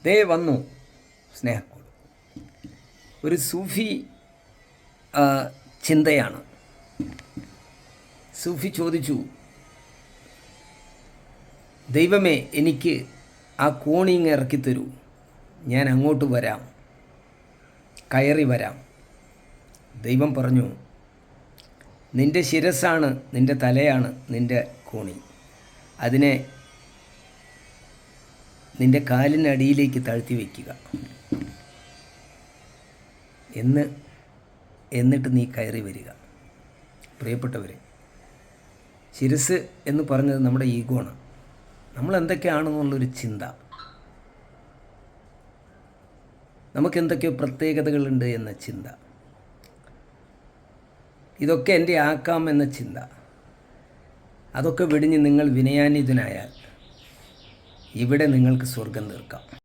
ദേ വന്നു സ്നേഹക്കോട്. ഒരു സൂഫി ചിന്തയാണ്. സൂഫി ചോദിച്ചു, ദൈവമേ, എനിക്ക് ആ കോണിങ് ഇറക്കിത്തരൂ, ഞാൻ അങ്ങോട്ട് വരാം, കയറി വരാം. ദൈവം പറഞ്ഞു, നിൻ്റെ ശിരസ്സാണ്, നിൻ്റെ തലയാണ് നിൻ്റെ കോണി, അതിനെ നിൻ്റെ കാലിനടിയിലേക്ക് താഴ്ത്തി വയ്ക്കുക, എന്നിട്ട് നീ കയറി വരിക. പ്രിയപ്പെട്ടവരെ, ശിരസ് എന്ന് പറഞ്ഞത് നമ്മുടെ ഈഗോണ്. നമ്മൾ എന്തൊക്കെയാണെന്നുള്ളൊരു ചിന്ത, നമുക്കെന്തൊക്കെയോ പ്രത്യേകതകളുണ്ട് എന്ന ചിന്ത, ഇതൊക്കെ എൻ്റെ ആക്കാം എന്ന ചിന്ത, അതൊക്കെ വെടിഞ്ഞ് നിങ്ങൾ വിനയാന്വിതനായാൽ ഇവിടെ നിങ്ങൾക്ക് സ്വർഗം തീർക്കാം.